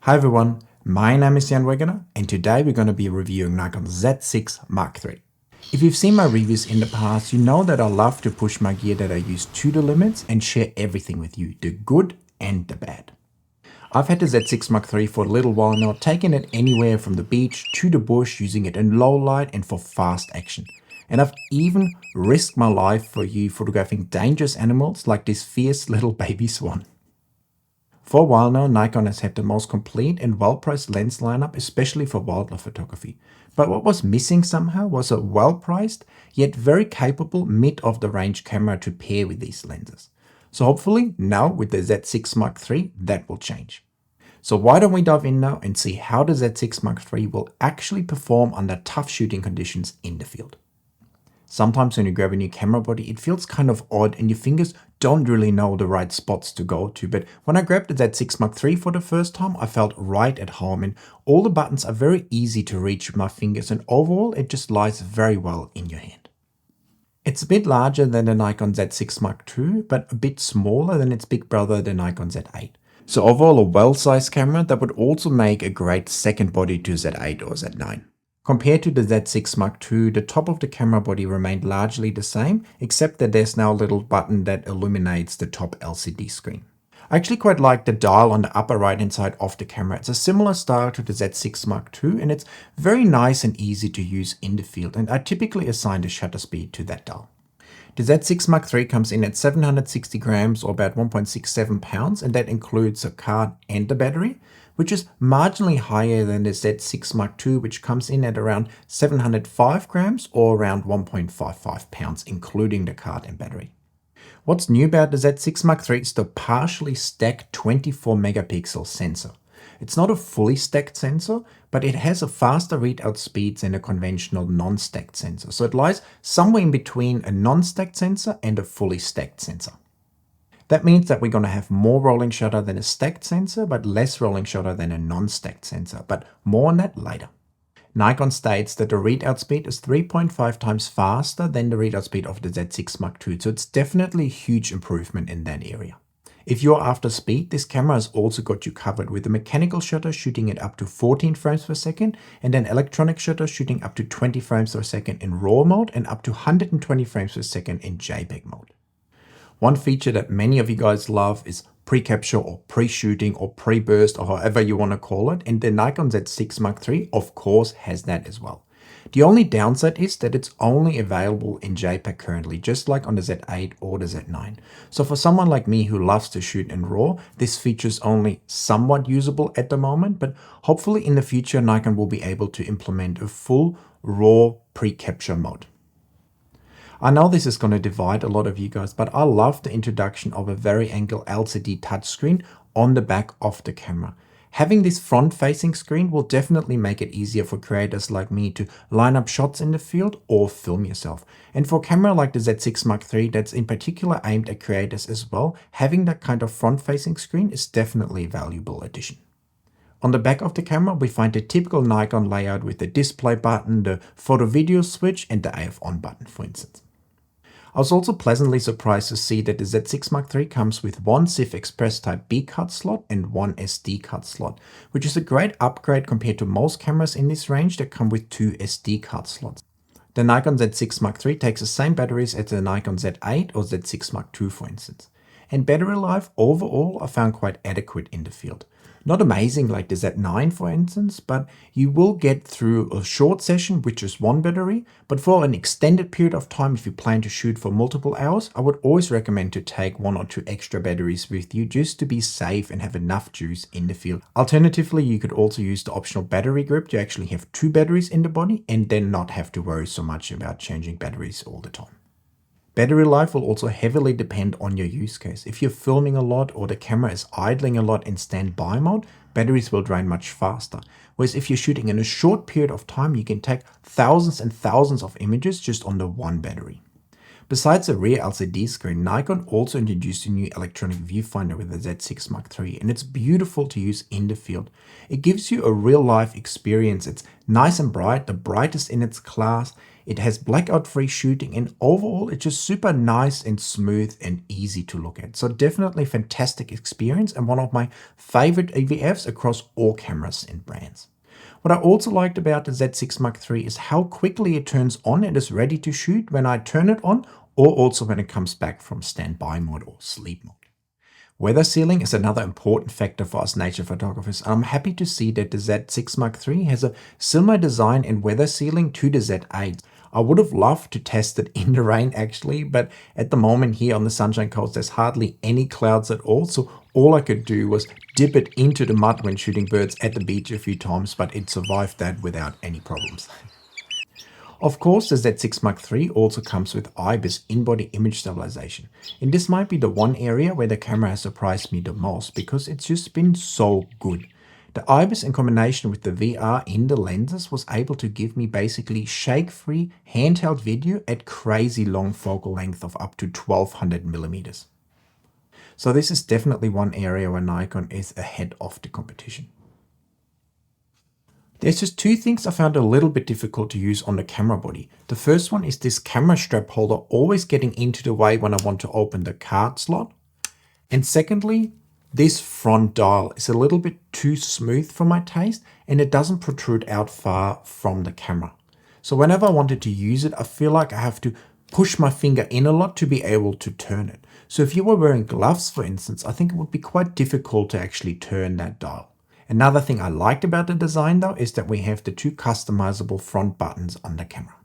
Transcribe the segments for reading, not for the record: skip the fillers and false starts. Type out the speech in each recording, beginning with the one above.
Hi everyone, my name is Jan Wegener and today we're going to be reviewing Nikon Z6 III. If you've seen my reviews in the past, you know that I love to push my gear that I use to the limits and share everything with you, the good and the bad. I've had the Z6 III for a little while now, taking it anywhere from the beach to the bush, using it in low light and for fast action. And I've even risked my life for you photographing dangerous animals like this fierce little baby swan. For a while now, Nikon has had the most complete and well-priced lens lineup, especially for wildlife photography. But what was missing somehow was a well-priced, yet very capable mid-of-the-range camera to pair with these lenses. So hopefully now with the Z6 III, that will change. So why don't we dive in now and see how the Z6 III will actually perform under tough shooting conditions in the field. Sometimes when you grab a new camera body, it feels kind of odd and your fingers don't really know the right spots to go to. But when I grabbed the Z6 III for the first time, I felt right at home and all the buttons are very easy to reach with my fingers and overall it just lies very well in your hand. It's a bit larger than the Nikon Z6 II, but a bit smaller than its big brother, the Nikon Z8. So overall a well-sized camera that would also make a great second body to Z8 or Z9. Compared to the Z6 II, the top of the camera body remained largely the same, except that there's now a little button that illuminates the top LCD screen. I actually quite like the dial on the upper right hand side of the camera. It's a similar style to the Z6 II and it's very nice and easy to use in the field, and I typically assign the shutter speed to that dial. The Z6 III comes in at 760 grams or about 1.67 pounds, and that includes a card and the battery, which is marginally higher than the Z6 II, which comes in at around 705 grams or around 1.55 pounds, including the card and battery. What's new about the Z6 III is the partially stacked 24 megapixel sensor. It's not a fully stacked sensor, but it has a faster readout speeds than a conventional non-stacked sensor. So it lies somewhere in between a non-stacked sensor and a fully stacked sensor. That means that we're going to have more rolling shutter than a stacked sensor, but less rolling shutter than a non-stacked sensor. But more on that later. Nikon states that the readout speed is 3.5 times faster than the readout speed of the Z6 II, so it's definitely a huge improvement in that area. If you're after speed, this camera has also got you covered with a mechanical shutter shooting at up to 14 frames per second and an electronic shutter shooting up to 20 frames per second in RAW mode and up to 120 frames per second in JPEG mode. One feature that many of you guys love is pre-capture or pre-shooting or pre-burst or however you want to call it, and the Nikon Z6 III of course has that as well. The only downside is that it's only available in JPEG currently, just like on the Z8 or the Z9. So for someone like me who loves to shoot in RAW, this feature is only somewhat usable at the moment, but hopefully in the future Nikon will be able to implement a full RAW pre-capture mode. I know this is going to divide a lot of you guys, but I love the introduction of a vari-angle LCD touchscreen on the back of the camera. Having this front-facing screen will definitely make it easier for creators like me to line up shots in the field or film yourself. And for a camera like the Z6 III that's in particular aimed at creators as well, having that kind of front-facing screen is definitely a valuable addition. On the back of the camera, we find the typical Nikon layout with the display button, the photo-video switch, and the AF on button, for instance. I was also pleasantly surprised to see that the Z6 III comes with one CIF Express Type B card slot and one SD card slot, which is a great upgrade compared to most cameras in this range that come with two SD card slots. The Nikon Z6 III takes the same batteries as the Nikon Z8 or Z6 II, for instance. And battery life overall I found quite adequate in the field. Not amazing like the Z9 for instance, but you will get through a short session with just one battery, but for an extended period of time if you plan to shoot for multiple hours, I would always recommend to take 1 or 2 extra batteries with you just to be safe and have enough juice in the field. Alternatively, you could also use the optional battery grip to actually have 2 batteries in the body and then not have to worry so much about changing batteries all the time. Battery life will also heavily depend on your use case. If you're filming a lot or the camera is idling a lot in standby mode, batteries will drain much faster. Whereas if you're shooting in a short period of time, you can take thousands and thousands of images just on the one battery. Besides the rear LCD screen, Nikon also introduced a new electronic viewfinder with the Z6 Mark III, and it's beautiful to use in the field. It gives you a real-life experience. It's nice and bright, the brightest in its class. It has blackout-free shooting, and overall it's just super nice and smooth and easy to look at. So definitely fantastic experience and one of my favorite EVFs across all cameras and brands. What I also liked about the Z6 Mark III is how quickly it turns on and is ready to shoot when I turn it on, or also when it comes back from standby mode or sleep mode. Weather sealing is another important factor for us nature photographers. I'm happy to see that the Z6 Mark III has a similar design and weather sealing to the Z8. I would have loved to test it in the rain actually, but at the moment here on the Sunshine Coast there's hardly any clouds at all, so all I could do was dip it into the mud when shooting birds at the beach a few times, but it survived that without any problems. Of course, the Z6 Mark III also comes with IBIS in-body image stabilization, and this might be the one area where the camera has surprised me the most because it's just been so good. The IBIS in combination with the VR in the lenses was able to give me basically shake-free handheld video at crazy long focal length of up to 1200 millimeters. So this is definitely one area where Nikon is ahead of the competition. There's just two things I found a little bit difficult to use on the camera body. The first one is this camera strap holder always getting into the way when I want to open the card slot. And secondly, this front dial is a little bit too smooth for my taste and it doesn't protrude out far from the camera. So whenever I wanted to use it, I feel like I have to push my finger in a lot to be able to turn it. So if you were wearing gloves, for instance, I think it would be quite difficult to actually turn that dial. Another thing I liked about the design though is that we have the two customizable front buttons on the camera.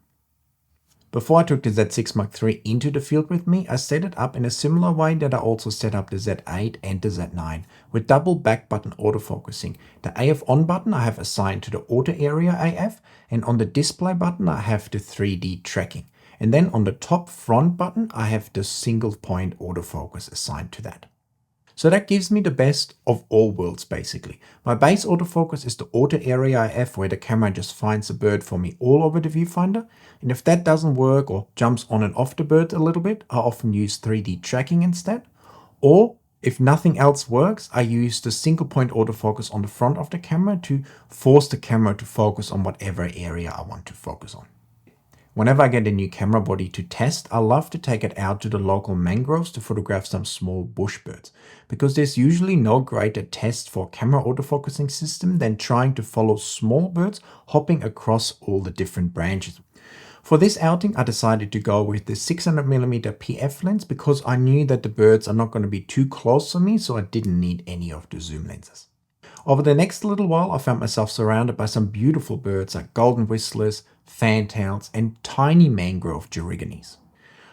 Before I took the Z6 Mark III into the field with me, I set it up in a similar way that I also set up the Z8 and the Z9 with double back button autofocusing. The AF on button I have assigned to the auto area AF, and on the display button I have the 3D tracking. And then on the top front button I have the single point autofocus assigned to that. So that gives me the best of all worlds basically. My base autofocus is the auto area IF where the camera just finds a bird for me all over the viewfinder. And if that doesn't work or jumps on and off the bird a little bit, I often use 3D tracking instead. Or if nothing else works, I use the single point autofocus on the front of the camera to force the camera to focus on whatever area I want to focus on. Whenever I get a new camera body to test, I love to take it out to the local mangroves to photograph some small bush birds, because there's usually no greater test for a camera autofocusing system than trying to follow small birds hopping across all the different branches. For this outing, I decided to go with the 600mm PF lens because I knew that the birds are not going to be too close for me, so I didn't need any of the zoom lenses. Over the next little while, I found myself surrounded by some beautiful birds like golden whistlers, fantails, and tiny mangrove georgies.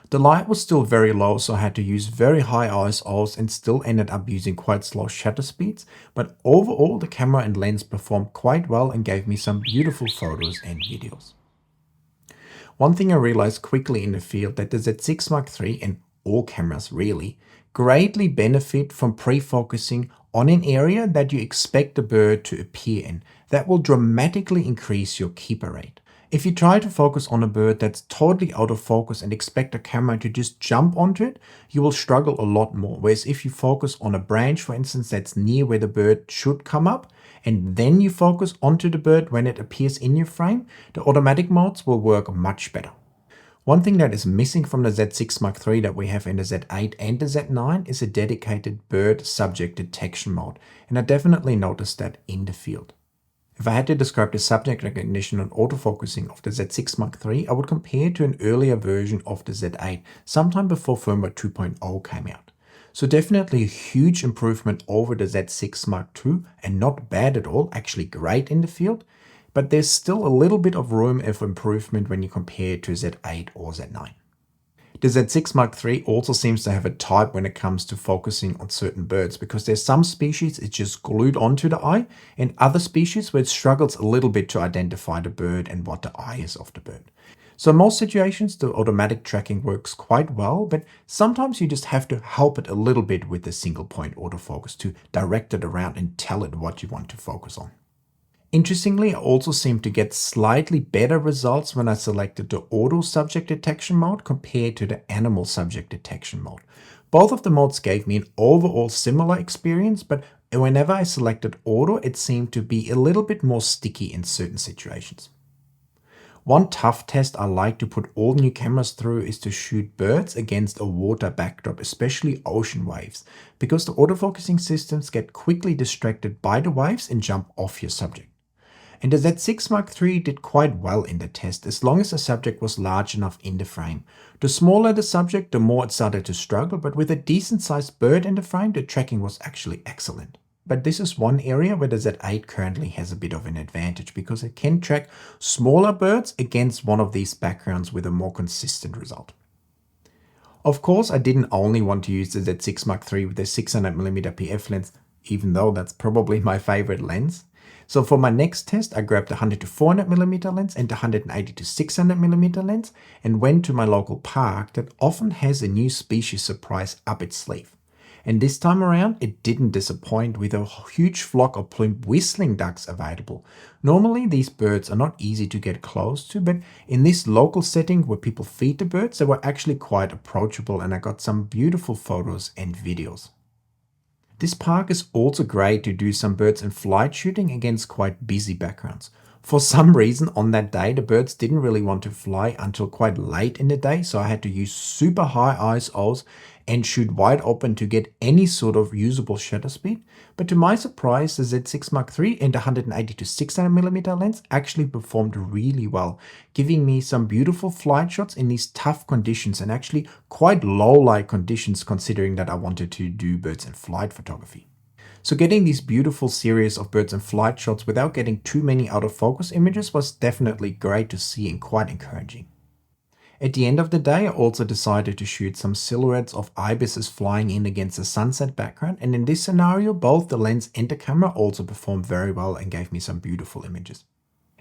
The light was still very low, so I had to use very high ISOs and still ended up using quite slow shutter speeds, but overall the camera and lens performed quite well and gave me some beautiful photos and videos. One thing I realized quickly in the field that the Z6 Mark III, and all cameras really, greatly benefit from pre-focusing on an area that you expect the bird to appear in. That will dramatically increase your keeper rate. If you try to focus on a bird that's totally out of focus and expect a camera to just jump onto it, you will struggle a lot more. Whereas if you focus on a branch, for instance, that's near where the bird should come up, and then you focus onto the bird when it appears in your frame, the automatic modes will work much better. One thing that is missing from the Z6 Mark III that we have in the Z8 and the Z9 is a dedicated bird subject detection mode, and I definitely noticed that in the field. If I had to describe the subject recognition and autofocusing of the Z6 Mark III, I would compare it to an earlier version of the Z8, sometime before firmware 2.0 came out. So definitely a huge improvement over the Z6 Mark II, and not bad at all, actually great in the field. But there's still a little bit of room for improvement when you compare it to Z8 or Z9. The Z6 Mark III also seems to have a type when it comes to focusing on certain birds, because there's some species it's just glued onto the eye, and other species where it struggles a little bit to identify the bird and what the eye is of the bird. So in most situations the automatic tracking works quite well, but sometimes you just have to help it a little bit with the single point autofocus to direct it around and tell it what you want to focus on. Interestingly, I also seemed to get slightly better results when I selected the auto subject detection mode compared to the animal subject detection mode. Both of the modes gave me an overall similar experience, but whenever I selected auto, it seemed to be a little bit more sticky in certain situations. One tough test I like to put all new cameras through is to shoot birds against a water backdrop, especially ocean waves, because the autofocusing systems get quickly distracted by the waves and jump off your subject. And the Z6 Mark III did quite well in the test as long as the subject was large enough in the frame. The smaller the subject, the more it started to struggle, but with a decent sized bird in the frame, the tracking was actually excellent. But this is one area where the Z8 currently has a bit of an advantage because it can track smaller birds against one of these backgrounds with a more consistent result. Of course, I didn't only want to use the Z6 Mark III with the 600mm PF lens, even though that's probably my favorite lens. So for my next test, I grabbed the 100 to 400mm lens and the 180 to 600mm lens and went to my local park that often has a new species surprise up its sleeve. And this time around, it didn't disappoint with a huge flock of plumed whistling ducks available. Normally, these birds are not easy to get close to, but in this local setting where people feed the birds, they were actually quite approachable and I got some beautiful photos and videos. This park is also great to do some birds in flight shooting against quite busy backgrounds. For some reason on that day, the birds didn't really want to fly until quite late in the day, so I had to use super high ISOs and shoot wide open to get any sort of usable shutter speed. But to my surprise, the Z6 Mark III and the 180 to 600mm lens actually performed really well, giving me some beautiful flight shots in these tough conditions and actually quite low light conditions considering that I wanted to do birds in flight photography. So getting these beautiful series of birds in flight shots without getting too many out of focus images was definitely great to see and quite encouraging. At the end of the day, I also decided to shoot some silhouettes of ibises flying in against a sunset background, and in this scenario, both the lens and the camera also performed very well and gave me some beautiful images.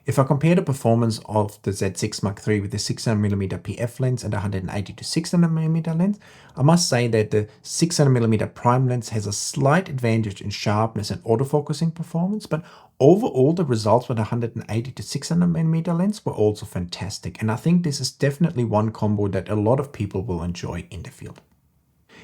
If I compare the performance of the Z6 Mark III with the 600mm PF lens and the 180 to 600mm lens, I must say that the 600mm prime lens has a slight advantage in sharpness and autofocusing performance, but overall the results with the 180 to 600mm lens were also fantastic, and I think this is definitely one combo that a lot of people will enjoy in the field.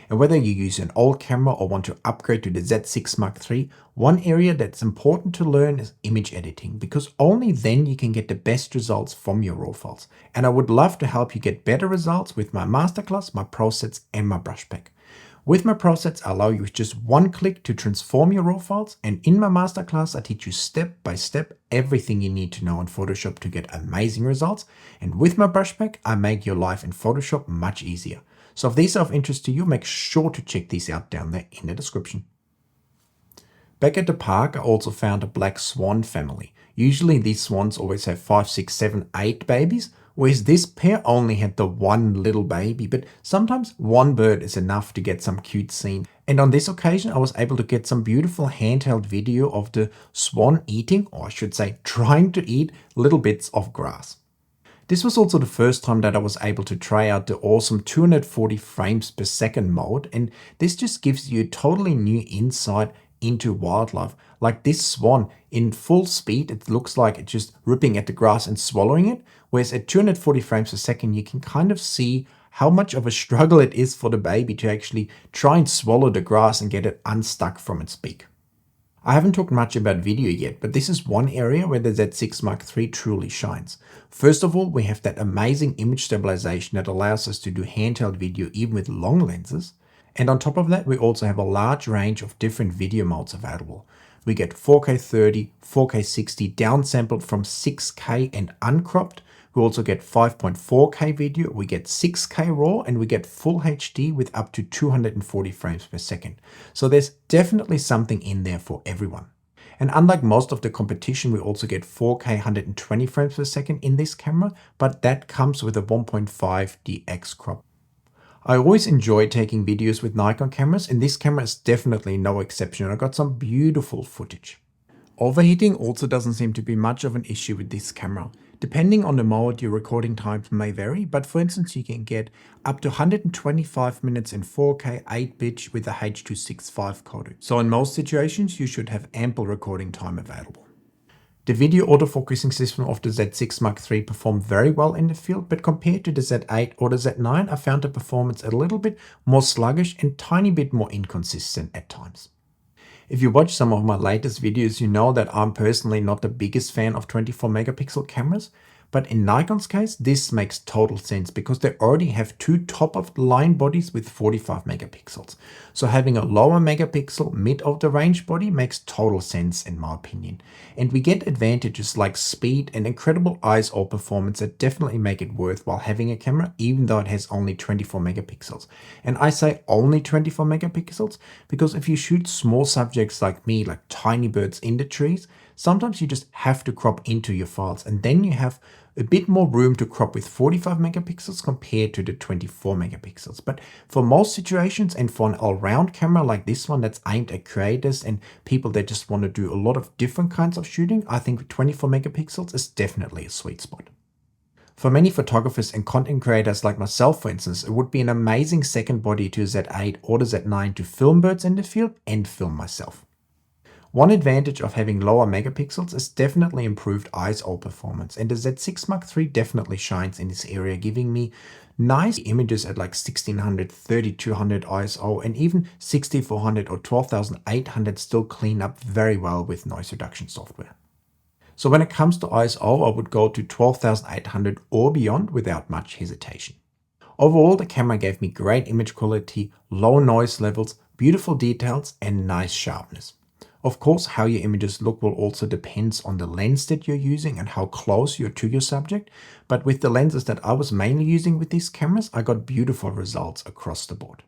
And whether you use an old camera or want to upgrade to the Z6 Mark III, one area that's important to learn is image editing, because only then you can get the best results from your RAW files. And I would love to help you get better results with my masterclass, my PROSETS and my brush pack. With my PROSETS, I allow you with just one click to transform your RAW files, and in my masterclass, I teach you step by step everything you need to know in Photoshop to get amazing results. And with my brush pack, I make your life in Photoshop much easier. So if these are of interest to you, make sure to check these out down there in the description. Back at the park, I also found a black swan family. Usually these swans always have 5, 6, 7, 8 babies, whereas this pair only had the one little baby, but sometimes one bird is enough to get some cute scene. And on this occasion, I was able to get some beautiful handheld video of the swan eating, or I should say trying to eat, little bits of grass. This was also the first time that I was able to try out the awesome 240 frames per second mode, and this just gives you a totally new insight into wildlife. Like this swan, in full speed, it looks like it's just ripping at the grass and swallowing it, whereas at 240 frames per second, you can kind of see how much of a struggle it is for the baby to actually try and swallow the grass and get it unstuck from its beak. I haven't talked much about video yet, but this is one area where the Z6 Mark III truly shines. First of all, we have that amazing image stabilization that allows us to do handheld video even with long lenses. And on top of that, we also have a large range of different video modes available. We get 4K 30, 4K 60 downsampled from 6K and uncropped. We also get 5.4K video, we get 6K RAW, and we get full HD with up to 240 frames per second. So there's definitely something in there for everyone. And unlike most of the competition, we also get 4K 120 frames per second in this camera, but that comes with a 1.5 DX crop. I always enjoy taking videos with Nikon cameras, and this camera is definitely no exception. I got some beautiful footage. Overheating also doesn't seem to be much of an issue with this camera. Depending on the mode, your recording times may vary, but for instance, you can get up to 125 minutes in 4K 8-bit with a H.265 codec. So in most situations, you should have ample recording time available. The video autofocusing system of the Z6 Mark III performed very well in the field, but compared to the Z8 or the Z9, I found the performance a little bit more sluggish and tiny bit more inconsistent at times. If you watch some of my latest videos, you know that I'm personally not the biggest fan of 24 megapixel cameras, but in Nikon's case, this makes total sense because they already have two top-of-the-line bodies with 45 megapixels. So having a lower megapixel mid-of-the-range body makes total sense in my opinion. And we get advantages like speed and incredible ISO performance that definitely make it worthwhile having a camera even though it has only 24 megapixels. And I say only 24 megapixels because if you shoot small subjects like me, like tiny birds in the trees, sometimes you just have to crop into your files and then you have a bit more room to crop with 45 megapixels compared to the 24 megapixels. But for most situations and for an all-round camera like this one that's aimed at creators and people that just want to do a lot of different kinds of shooting, I think 24 megapixels is definitely a sweet spot. For many photographers and content creators like myself, for instance, it would be an amazing second body to Z8 or the Z9 to film birds in the field and film myself. One advantage of having lower megapixels is definitely improved ISO performance, and the Z6 Mark III definitely shines in this area, giving me nice images at like 1600, 3200 ISO, and even 6400 or 12800 still clean up very well with noise reduction software. So when it comes to ISO, I would go to 12800 or beyond without much hesitation. Overall, the camera gave me great image quality, low noise levels, beautiful details, and nice sharpness. Of course, how your images look will also depend on the lens that you're using and how close you're to your subject, but with the lenses that I was mainly using with these cameras, I got beautiful results across the board.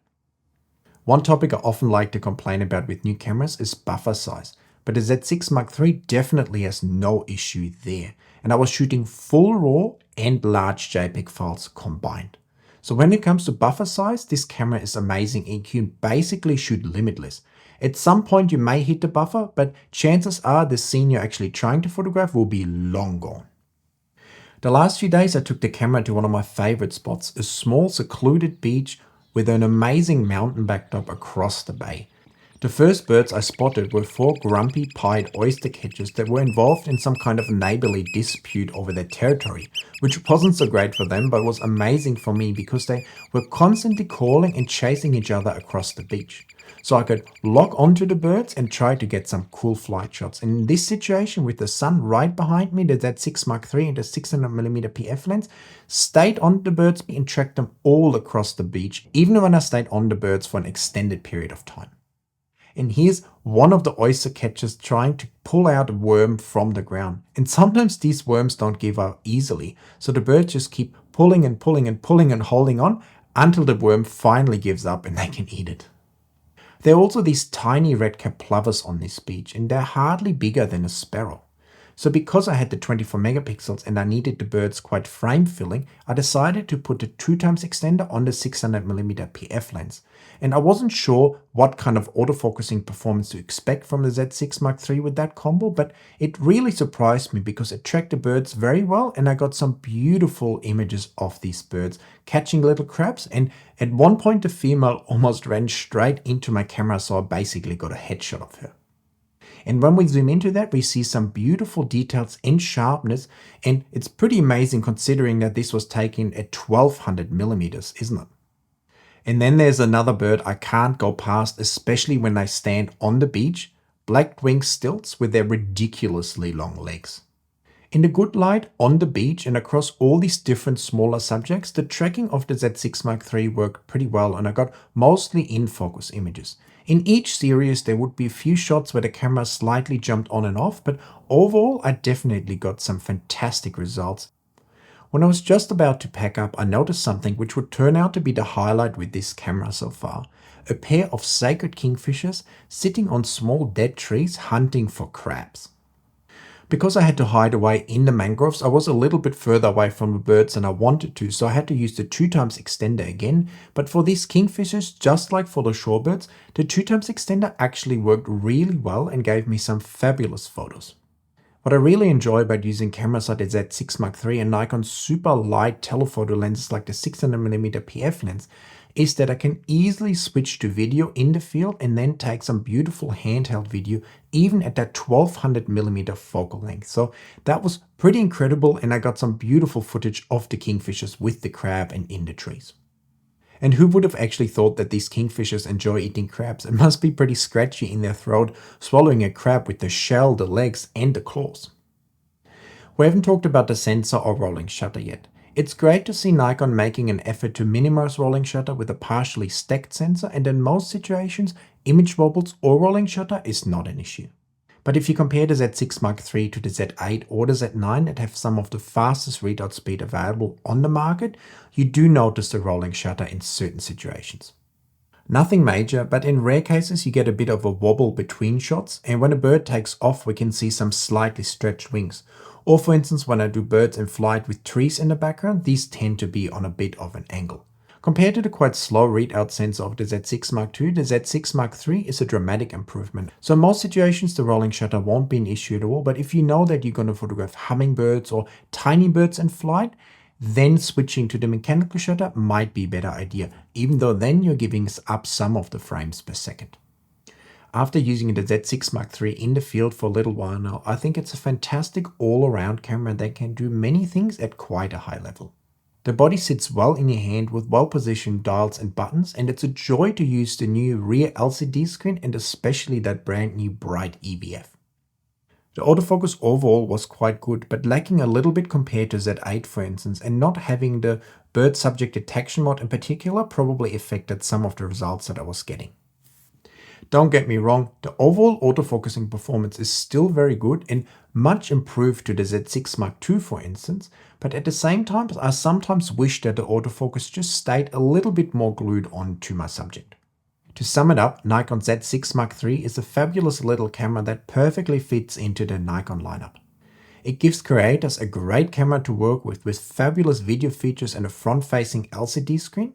One topic I often like to complain about with new cameras is buffer size, but the Z6 Mark III definitely has no issue there, and I was shooting full RAW and large JPEG files combined. So when it comes to buffer size, this camera is amazing and you can basically shoot limitless. At some point you may hit the buffer, but chances are the scene you're actually trying to photograph will be long gone. The last few days I took the camera to one of my favorite spots, a small secluded beach with an amazing mountain backdrop across the bay. The first birds I spotted were 4 grumpy pied oyster catchers that were involved in some kind of neighborly dispute over their territory, which wasn't so great for them but was amazing for me because they were constantly calling and chasing each other across the beach. So I could lock onto the birds and try to get some cool flight shots. And in this situation, with the sun right behind me, the Z6 Mark III and the 600mm PF lens, stayed on the birds and tracked them all across the beach, even when I stayed on the birds for an extended period of time. And here's one of the oyster catchers trying to pull out a worm from the ground. And sometimes these worms don't give up easily, so the birds just keep pulling and pulling and pulling and holding on until the worm finally gives up and they can eat it. There are also these tiny red-capped plovers on this beach, and they're hardly bigger than a sparrow. So because I had the 24 megapixels and I needed the birds quite frame filling, I decided to put the 2x extender on the 600mm PF lens. And I wasn't sure what kind of autofocusing performance to expect from the Z6 Mark III with that combo, but it really surprised me because it tracked the birds very well and I got some beautiful images of these birds catching little crabs, and at one point the female almost ran straight into my camera, so I basically got a headshot of her. And when we zoom into that, we see some beautiful details and sharpness, and it's pretty amazing considering that this was taken at 1200 millimeters, isn't it? And then there's another bird I can't go past, especially when they stand on the beach, black-winged stilts with their ridiculously long legs. In the good light, on the beach and across all these different smaller subjects, the tracking of the Z6 Mark III worked pretty well and I got mostly in-focus images. In each series there would be a few shots where the camera slightly jumped on and off, but overall I definitely got some fantastic results. When I was just about to pack up, I noticed something which would turn out to be the highlight with this camera so far. A pair of sacred kingfishers sitting on small dead trees hunting for crabs. Because I had to hide away in the mangroves, I was a little bit further away from the birds than I wanted to, so I had to use the 2x extender again. But for these kingfishers, just like for the shorebirds, the 2x extender actually worked really well and gave me some fabulous photos. What I really enjoy about using cameras like the Z6 Mark III and Nikon's super light telephoto lenses like the 600mm PF lens is that I can easily switch to video in the field and then take some beautiful handheld video even at that 1200mm focal length. So that was pretty incredible, and I got some beautiful footage of the kingfishers with the crab and in the trees. And who would have actually thought that these kingfishers enjoy eating crabs? It must be pretty scratchy in their throat, swallowing a crab with the shell, the legs and the claws. We haven't talked about the sensor or rolling shutter yet. It's great to see Nikon making an effort to minimize rolling shutter with a partially stacked sensor, and in most situations, image wobbles or rolling shutter is not an issue. But if you compare the Z6 Mark III to the Z8 or the Z9 that have some of the fastest readout speed available on the market, you do notice the rolling shutter in certain situations. Nothing major, but in rare cases you get a bit of a wobble between shots, and when a bird takes off we can see some slightly stretched wings. Or for instance, when I do birds in flight with trees in the background, these tend to be on a bit of an angle. Compared to the quite slow readout sensor of the Z6 Mark II, the Z6 Mark III is a dramatic improvement. So in most situations the rolling shutter won't be an issue at all, but if you know that you're going to photograph hummingbirds or tiny birds in flight, then switching to the mechanical shutter might be a better idea, even though then you're giving up some of the frames per second. After using the Z6 Mark III in the field for a little while now, I think it's a fantastic all-around camera that can do many things at quite a high level. The body sits well in your hand with well-positioned dials and buttons, and it's a joy to use the new rear LCD screen and especially that brand new bright EVF. The autofocus overall was quite good, but lacking a little bit compared to Z8 for instance, and not having the bird subject detection mode in particular probably affected some of the results that I was getting. Don't get me wrong, the overall autofocusing performance is still very good and much improved to the Z6 Mark II for instance, but at the same time I sometimes wish that the autofocus just stayed a little bit more glued on to my subject. To sum it up, Nikon Z6 Mark III is a fabulous little camera that perfectly fits into the Nikon lineup. It gives creators a great camera to work with fabulous video features and a front-facing LCD screen,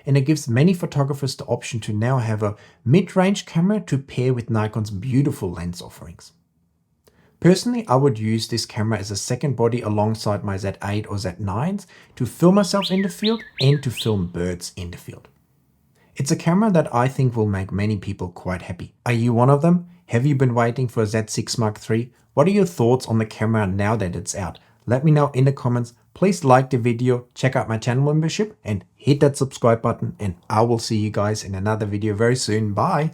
and it gives many photographers the option to now have a mid-range camera to pair with Nikon's beautiful lens offerings. Personally, I would use this camera as a second body alongside my Z8 or Z9s to film myself in the field and to film birds in the field. It's a camera that I think will make many people quite happy. Are you one of them? Have you been waiting for a Z6 Mark III? What are your thoughts on the camera now that it's out? Let me know in the comments. Please like the video, check out my channel membership and hit that subscribe button, and I will see you guys in another video very soon. Bye!